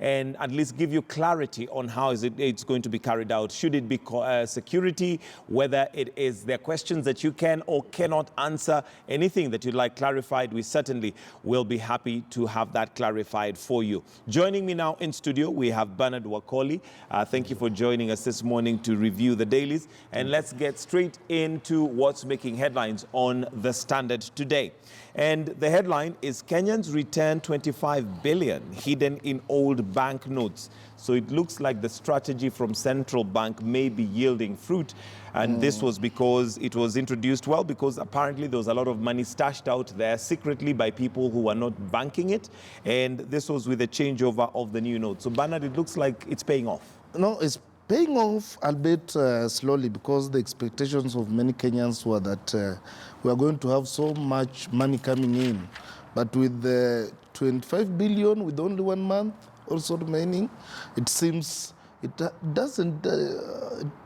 and at least give you clarity on how it's going to be carried out. Should it be security, whether it is there are questions that you can or cannot answer, anything that you'd like clarified, we certainly will be happy to have that clarified for you. Joining me now in studio, we have Bernard Wakoli. Thank you for joining us this morning to review the dailies. And let's get straight into what's making headlines on The Standard today. And the headline is Kenyans return 25 billion hidden in old banknotes. So it looks like the strategy from central bank may be yielding fruit. And this was because it was introduced, well, because apparently there was a lot of money stashed out there secretly by people who were not banking it. And this was with the changeover of the new note. So Bernard, it looks like it's paying off. No, it's paying off, albeit slowly, because the expectations of many Kenyans were that we are going to have so much money coming in. But with the 25 billion with only 1 month also remaining, it seems it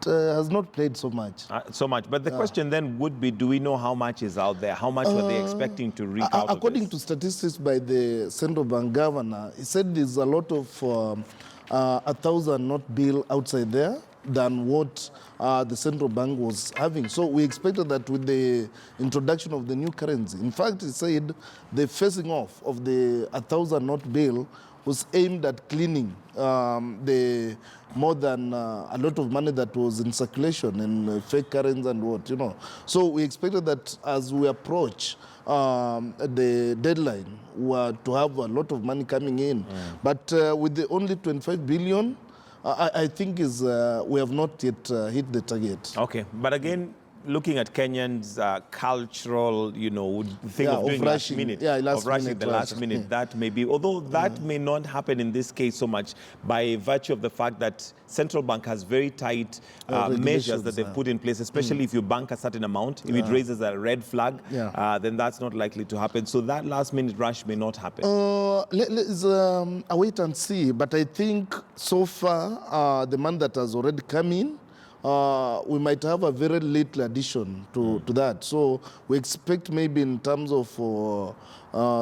has not played so much. But the question then would be, do we know how much is out there? How much were they expecting to reap out of according this? to statistics by the central bank governor, he said there's a lot of 1,000 note bill outside there than what the central bank was having. So we expected that with the introduction of the new currency. In fact, he said the phasing off of the 1,000 note bill was aimed at cleaning the more than a lot of money that was in circulation in fake currency and what, you know. So we expected that as we approach the deadline, we were to have a lot of money coming in. But with the only 25 billion, I think we have not yet hit the target. Okay, but again, looking at Kenyans' cultural, thing of doing rushing, the last minute, that may be, although that may not happen in this case so much by virtue of the fact that central bank has very tight measures that they've put in place, especially if you bank a certain amount. If it raises a red flag, then that's not likely to happen. So that last minute rush may not happen. Let's wait and see. But I think so far, the money that has already come in, we might have a very little addition to that. So we expect maybe in terms of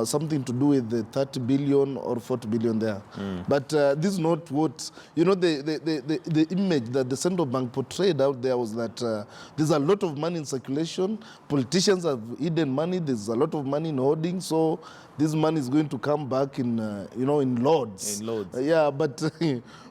something to do with the 30 billion or 40 billion there. But this is not what, the image that the central bank portrayed out there was that there's a lot of money in circulation. Politicians have hidden money. There's a lot of money in hoarding. So this money is going to come back in, in loads. In loads. But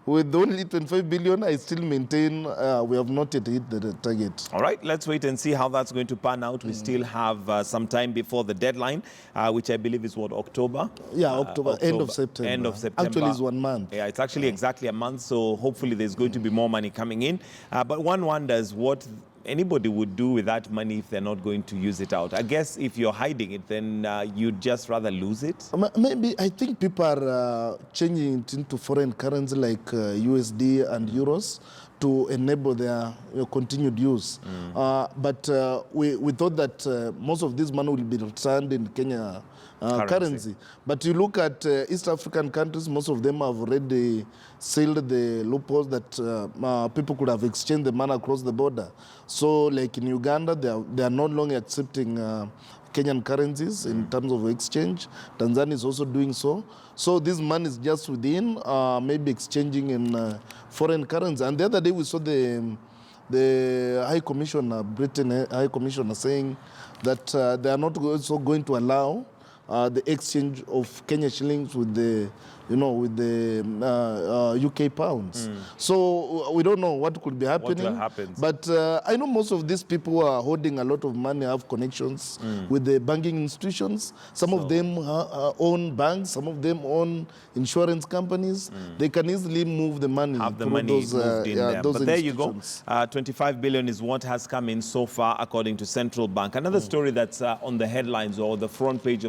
with only 25 billion, I still maintain we have not yet hit the target. All right, let's wait and see how that's going to pan out. We still have some time before the deadline, which I believe is what, October? Yeah, October, end of September. End of September. Actually, it's 1 month. Yeah, it's actually exactly a month, so hopefully there's going to be more money coming in. But one wonders what anybody would do with that money if they're not going to use it out. I guess if you're hiding it, then you'd just rather lose it? Maybe, I think people are changing it into foreign currency like USD and euros to enable their continued use. But we thought that most of this money will be returned in Kenya currency. But you look at East African countries, most of them have already sealed the loopholes that people could have exchanged the money across the border. So like in Uganda, they are no longer accepting Kenyan currencies in terms of exchange. Tanzania is also doing so. So this money is just within, maybe exchanging in foreign currency. And the other day we saw the High Commissioner, Britain High Commissioner, saying that they are not also going to allow the exchange of Kenya shillings with the, UK pounds. So we don't know what could be happening. But I know most of these people who are holding a lot of money have connections with the banking institutions. Some of them own banks. Some of them own insurance companies. They can easily move the money. Have the money moved in there. But there you go. 25 billion is what has come in so far, according to central bank. Another story that's on the headlines or the front page of the